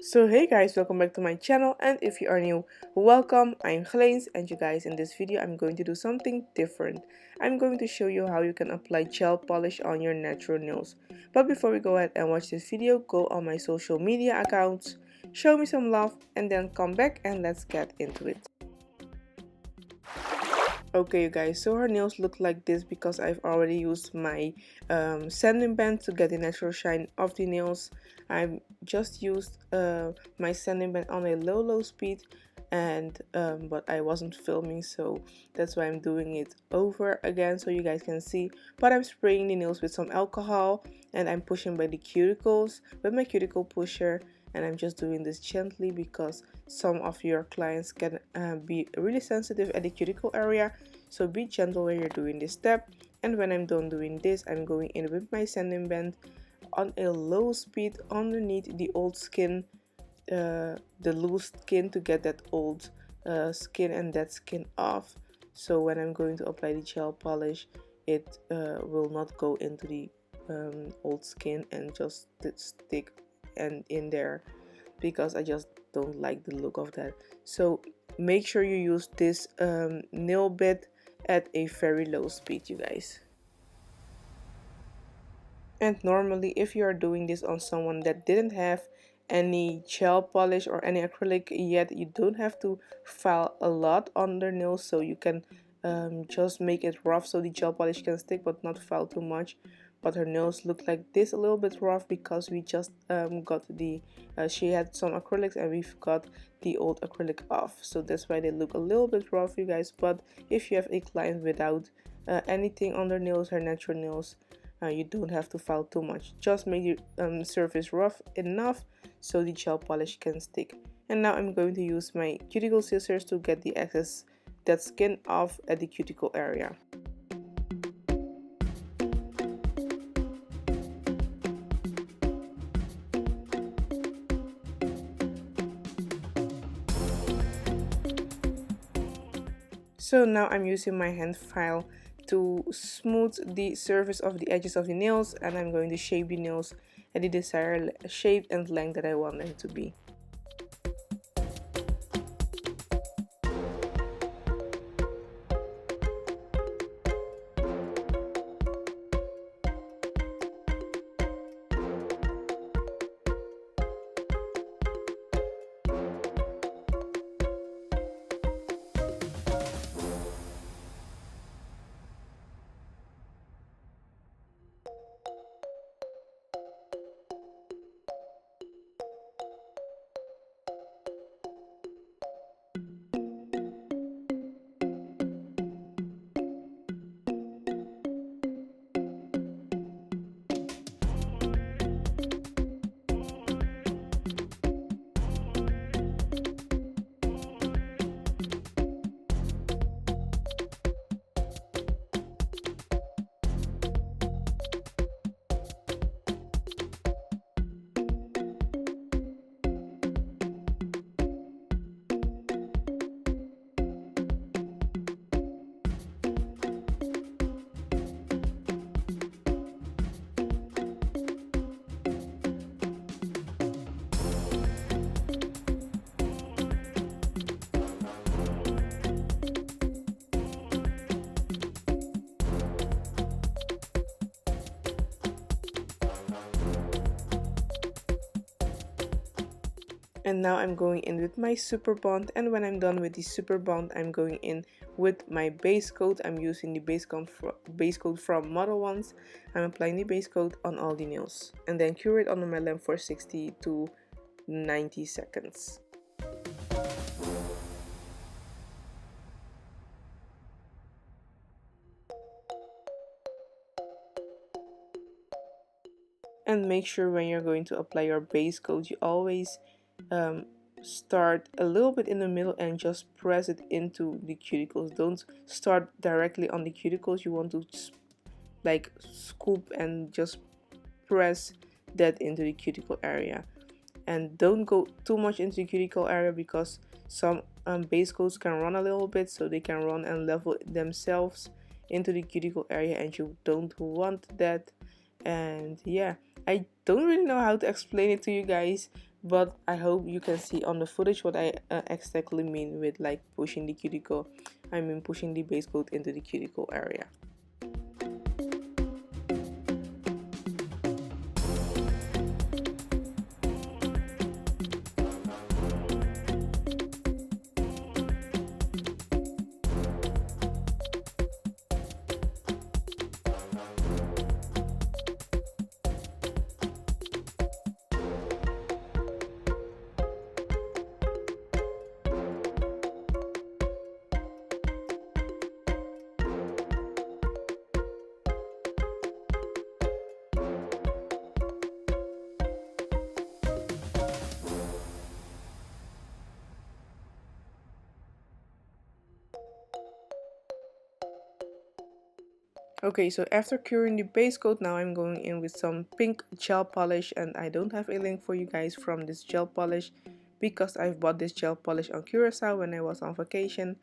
So hey guys, welcome back to my channel, and if you are new, welcome. I'm Gleens, and you guys, in this video I'm going to do something different. I'm going to show you how you can apply gel polish on your natural nails. But before we go ahead and watch this video, go on my social media accounts, show me some love, and then come back and let's get into it. Okay, you guys, so her nails look like this because I've already used my sanding band to get the natural shine of the nails. I just used my sanding band on a low speed, and but I wasn't filming, so that's why I'm doing it over again so you guys can see. But I'm spraying the nails with some alcohol, and I'm pushing by the cuticles with my cuticle pusher, and I'm just doing this gently because some of your clients can be really sensitive at the cuticle area, so be gentle when you're doing this step. And when I'm done doing this, I'm going in with my sanding band on a low speed underneath the old skin, the loose skin, to get that old skin and dead skin off. So when I'm going to apply the gel polish, it will not go into the old skin and just stick and in there, because I just don't like the look of that. So make sure you use this nail bit at a very low speed, you guys. And normally, if you are doing this on someone that didn't have any gel polish or any acrylic yet, you don't have to file a lot on their nails, so you can just make it rough so the gel polish can stick but not file too much. But her nails look like this, a little bit rough, because we just got the she had some acrylics and we've got the old acrylic off, so that's why they look a little bit rough, you guys. But if you have a client without anything on their nails, her natural nails, you don't have to file too much. Just make your surface rough enough so the gel polish can stick. And now I'm going to use my cuticle scissors to get the excess dead skin off at the cuticle area. So now I'm using my hand file to smooth the surface of the edges of the nails, and I'm going to shape the nails at the desired shape and length that I want them to be. And now I'm going in with my super bond, and when I'm done with the super bond, I'm going in with my base coat. I'm using the base coat from Model Ones. I'm applying the base coat on all the nails and then cure it under my lamp for 60 to 90 seconds. And make sure when you're going to apply your base coat, you always um, start a little bit in the middle and just press it into the cuticles. Don't start directly on the cuticles. You want to like scoop and just press that into the cuticle area. And don't go too much into the cuticle area, because some base coats can run a little bit, so they can run and level themselves into the cuticle area, and you don't want that. And yeah, I don't really know how to explain it to you guys, but I hope you can see on the footage what I exactly mean with like pushing the cuticle. I mean pushing the base coat into the cuticle area. Okay, so after curing the base coat, now I'm going in with some pink gel polish, and I don't have a link for you guys from this gel polish because I've bought this gel polish on Curacao when I was on vacation,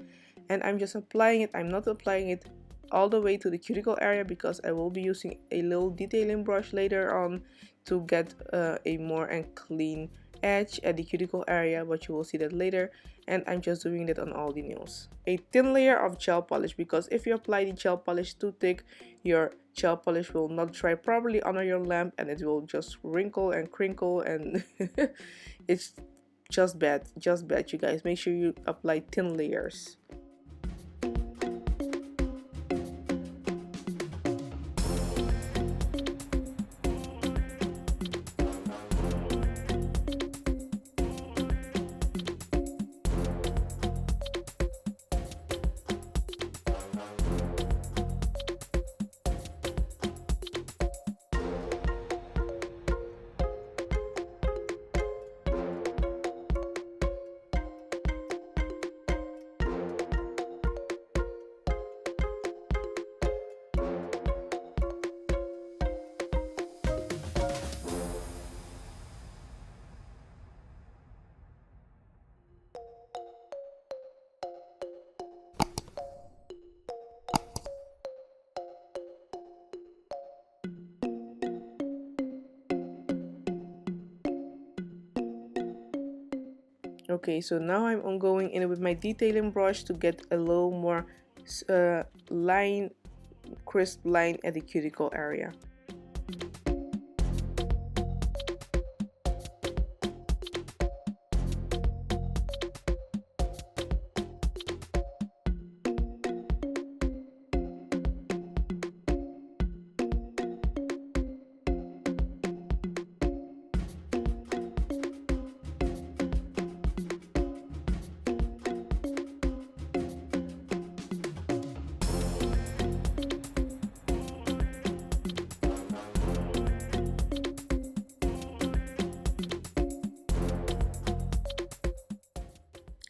and I'm just applying it. I'm not applying it all the way to the cuticle area because I will be using a little detailing brush later on to get a more and clean edge at the cuticle area, but you will see that later. And I'm just doing that on all the nails. A thin layer of gel polish, because if you apply the gel polish too thick, your gel polish will not dry properly under your lamp and it will just wrinkle and crinkle, and it's just bad, you guys. Make sure you apply thin layers. Okay, so now I'm going in with my detailing brush to get a little more line, crisp line at the cuticle area.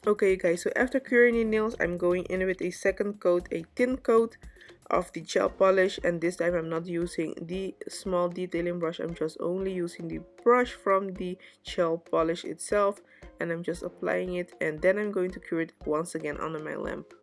Okay guys, so after curing the nails, I'm going in with a second coat, a thin coat of the gel polish, and this time I'm not using the small detailing brush. I'm just only using the brush from the gel polish itself, and I'm just applying it, and then I'm going to cure it once again under my lamp.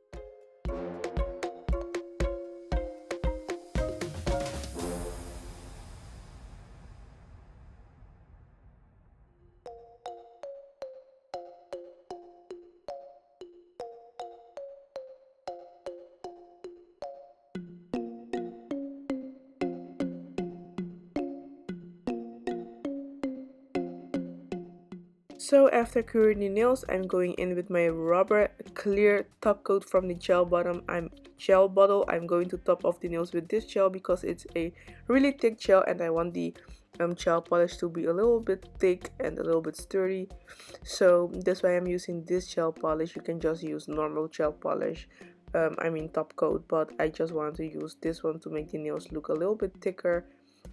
So after curing the nails, I'm going in with my rubber clear top coat from the gel bottle. I'm going to top off the nails with this gel because it's a really thick gel, and I want the gel polish to be a little bit thick and a little bit sturdy. So that's why I'm using this gel polish. You can just use normal gel polish, I mean top coat, but I just wanted to use this one to make the nails look a little bit thicker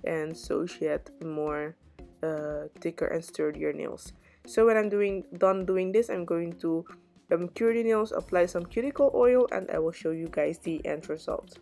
and so she had more thicker and sturdier nails. So when I'm done doing this, I'm going to cure the nails, apply some cuticle oil, and I will show you guys the end result.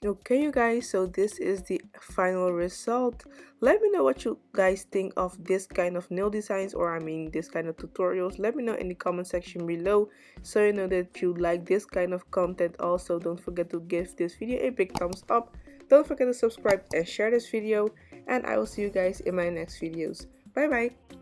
Okay, you guys, so this is the final result. Let me know what you guys think of this kind of nail designs, or I mean this kind of tutorials. Let me know in the comment section below, so you know that you like this kind of content. Also, don't forget to give this video a big thumbs up. Don't forget to subscribe and share this video, and I will see you guys in my next videos. Bye bye.